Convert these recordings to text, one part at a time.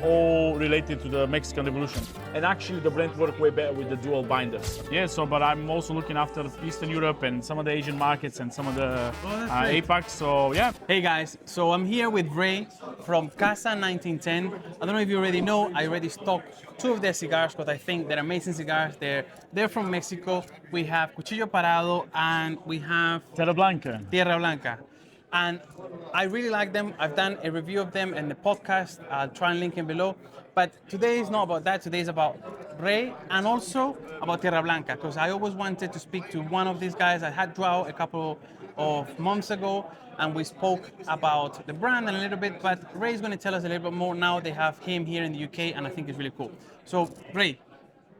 all related to the Mexican Revolution. And actually the blend work way better with the dual binders. Yeah, so but I'm also looking after Eastern Europe and some of the Asian markets and some of the APAC, so yeah. Hey guys, so I'm here with Ray from Casa 1910. I don't know if you already know, I already stocked 2 of their cigars because I think they're amazing cigars. They're from Mexico. We have Cuchillo Parado and we have Terra Blanca. Tierra Blanca. And I really like them. I've done a review of them in the podcast. I'll try and link them below. But today is not about that. Today is about Ray and also about Tierra Blanca, because I always wanted to speak to one of these guys. I had Joao a couple of months ago and we spoke about the brand and a little bit, but Ray's going to tell us a little bit more now. They have him here in the UK and I think it's really cool. So Ray,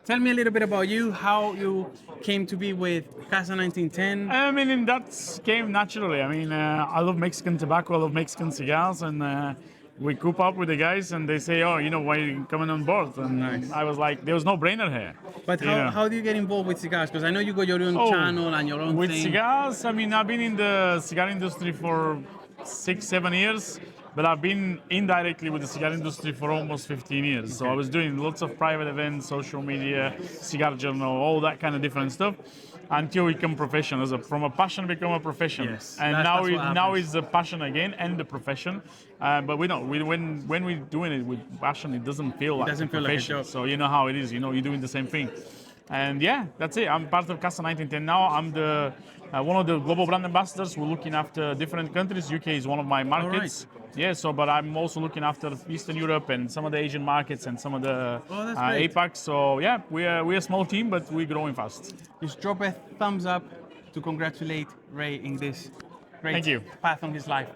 tell me a little bit about you, how you came to be with Casa 1910. I mean, that came naturally. I mean, I love Mexican tobacco, I love Mexican cigars, and we coop up with the guys and they say, oh, you know, why are you coming on board? And Nice. I was like, there was no brainer here. But You know. how do you get involved with cigars? Because I know you got your own channel and your own With thing. cigars, I mean, I've been in the cigar industry for 6-7 years, but I've been indirectly with the cigar industry for almost 15 years. So I was doing lots of private events, social media, cigar journal, all that kind of different stuff, until we become professional. From a passion become a profession. Yes, And that's what now happens. it's a passion again and the profession. But we don't. When we're doing it with passion, it doesn't feel like doesn't a feel like a profession. job. So you know how it is. You know, you're doing the same thing. And yeah, that's it. I'm part of Casa 1910 now. I'm the one of the global brand ambassadors. We're looking after different countries. UK is one of my markets. Yeah, so but I'm also looking after Eastern Europe and some of the Asian markets and some of the that's great. APAC. So yeah, we're a small team, but we're growing fast. Just drop a thumbs up to congratulate Ray in this great Thank you. path on his life.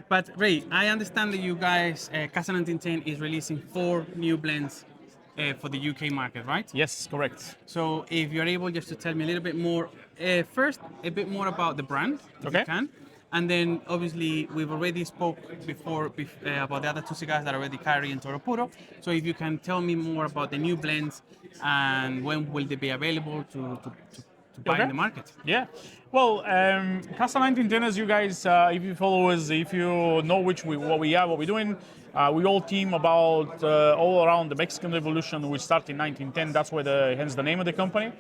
But Ray, I understand that you guys, Casa 1910 is releasing 4 new blends for the UK market, right? Yes, correct. So if you're able just to tell me a little bit more, first a bit more about the brand, if Okay. you can. And then obviously we've already spoke before about the other 2 cigars that are already Cavalry and Toro Puro. So if you can tell me more about the new blends and when will they be available to buy in Okay. the market. Yeah. Well, Casa 1910, as you guys, if you follow us, if you know what we are, what we're doing, we all team about all around the Mexican Revolution, which started in 1910. That's where hence the name of the company.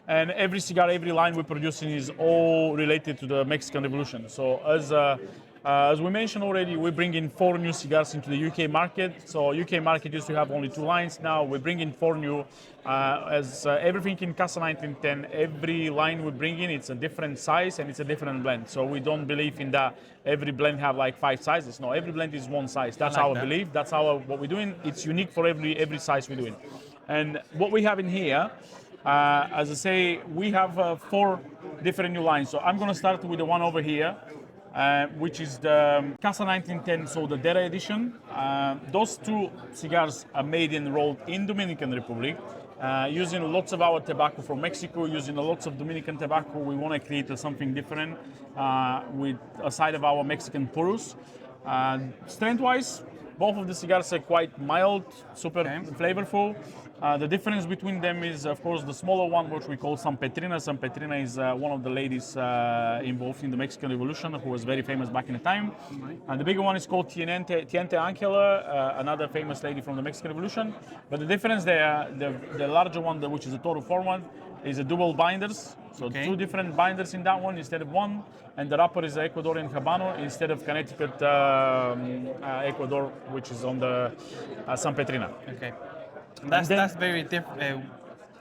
And every cigar, every line we're producing is all related to the Mexican Revolution. So as we mentioned already, we bring in 4 new cigars into the UK market. So UK market used to have only 2 lines. Now we bring in 4 new. Everything in Casa 1910, every line we bring in, it's a different size and it's a different blend. So we don't believe in that every blend have like 5 sizes. No, every blend is 1 size. That's like our that. belief. That's what we're doing. It's unique for every size we're doing. And what we have in here, as I say, we have 4 different new lines. So I'm going to start with the one over here. Which is the Casa 1910 Soldadera edition. Those 2 cigars are made and rolled in Dominican Republic, using lots of our tobacco from Mexico, using lots of Dominican tobacco. We want to create something different with a side of our Mexican puros. Strength-wise, both of the cigars are quite mild, super flavorful. The difference between them is, of course, the smaller one, which we call San Petrina. San Petrina is one of the ladies involved in the Mexican Revolution, who was very famous back in the time. And the bigger one is called Tiente Angela, another famous lady from the Mexican Revolution. But the difference there, the larger one, which is a Toro format, is a dual binders. So 2 different binders in that one instead of 1. And the wrapper is Ecuadorian Habano instead of Connecticut Ecuador, which is on the San Petrina. Okay. That's very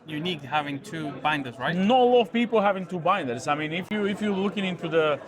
unique having 2 binders, right? Not a lot of people having 2 binders. I mean, if you're looking into the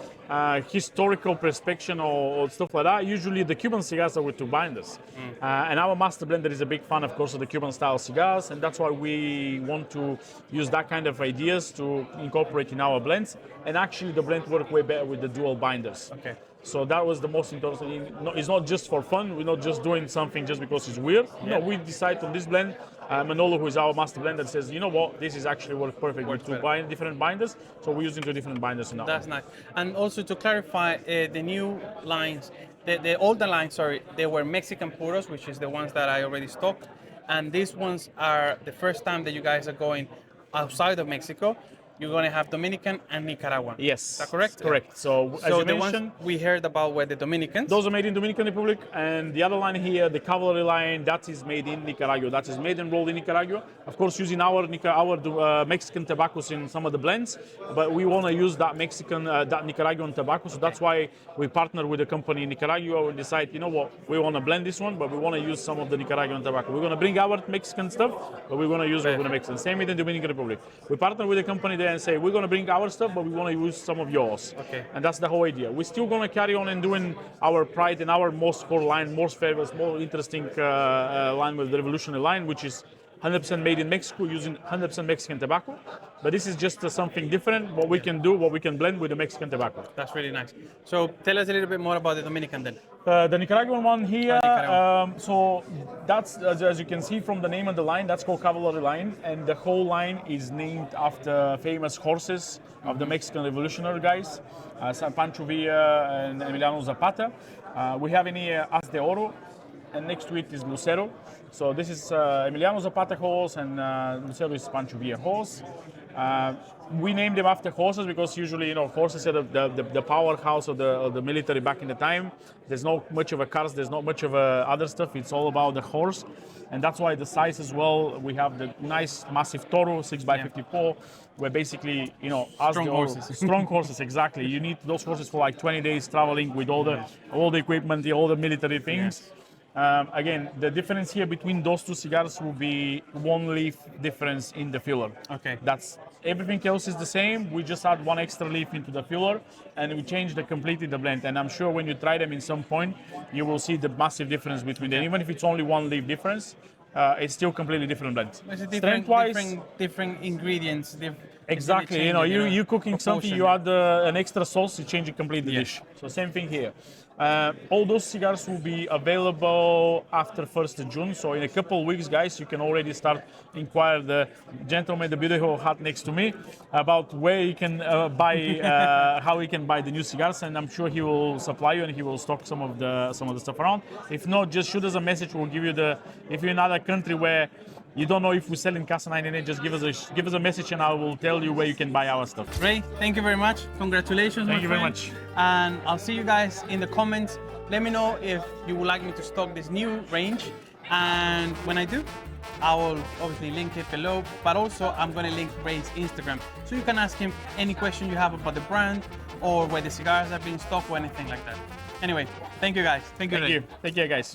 historical perspective or stuff like that, usually the Cuban cigars are with 2 binders. And our master blender is a big fan, of course, of the Cuban style cigars, and that's why we want to use that kind of ideas to incorporate in our blends. And actually, the blend work way better with the dual binders. Okay. So that was the most important thing. It's not just for fun. We're not just doing something just because it's weird. No, we decide on this blend. Manolo, who is our master blender, says, you know what, this is actually work perfect with 2 different binders. So we're using 2 different binders now. That's nice. And also to clarify, the new lines, the older lines, sorry, they were Mexican puros, which is the ones that I already stocked. And these ones are the first time that you guys are going outside of Mexico. you're going to have Dominican and Nicaraguan. Yes. Is that correct? Correct. So, as So you the mentioned, ones we heard about were the Dominicans. those are made in Dominican Republic, and the other line here, the Cavalry line, that is made in Nicaragua. That is made and rolled in Nicaragua. Of course, using our Mexican tobaccos in some of the blends, but we want to use that that Nicaraguan tobacco. So that's why we partner with a company in Nicaragua. We decide, you know what, we want to blend this one, but we want to use some of the Nicaraguan tobacco. We're going to bring our Mexican stuff, but we're going to use what we're going to mix. And same with the Dominican Republic. We partner with a company there and say, we're going to bring our stuff, but we want to use some of yours. Okay. And that's the whole idea. We're still going to carry on and doing our pride and our most core line, most famous, more interesting line with the revolutionary line, which is 100% made in Mexico using 100% Mexican tobacco. But this is just something different, what we can do, what we can blend with the Mexican tobacco. That's really nice. So tell us a little bit more about the Dominican then. The Nicaraguan one here, Nicaraguan. so that's, as you can see from the name of the line, that's called Cavalry line, and the whole line is named after famous horses of the Mexican revolutionary guys, San Pancho Villa and Emiliano Zapata. We have in here As de Oro, and next to it is Lucero. So this is Emiliano Zapata horse, and Lucero is Pancho Villa horse. We named them after horses because usually, horses are the powerhouse of the military back in the time. There's not much of a cars, there's not much of other stuff. It's all about the horse, and that's why the size as well. We have the nice, massive Toro 6x54, where basically, strong horses, exactly. You need those horses for like 20 days traveling with all the equipment, all the military things. Yes. Again, the difference here between those two cigars will be one leaf difference in the filler. Okay. That's everything else is the same. We just add one extra leaf into the filler, and we change completely the blend. And I'm sure when you try them in some point, you will see the massive difference between them. Even if it's only one leaf difference, it's still completely different blend. It's different ingredients. Exactly. You cooking something, you add an extra sauce, you change it completely the dish. So same thing here. All those cigars will be available after 1st of June. So in a couple of weeks, guys, you can already start inquire the gentleman, the beautiful hat next to me, about where you can buy, how you can buy the new cigars, and I'm sure he will supply you and he will stock some of the stuff around. If not, just shoot us a message. We'll give you if you're in another country where you don't know if we sell in Casa 98, just give us a message and I will tell you where you can buy our stuff. Ray, thank you very much. Congratulations, Thank you very much. And I'll see you guys in the comments. Let me know if you would like me to stock this new range. And when I do, I will obviously link it below, but also I'm going to link Ray's Instagram. So you can ask him any question you have about the brand or where the cigars are being stocked or anything like that. Anyway, thank you guys. Thank you, Ray. Take care, guys.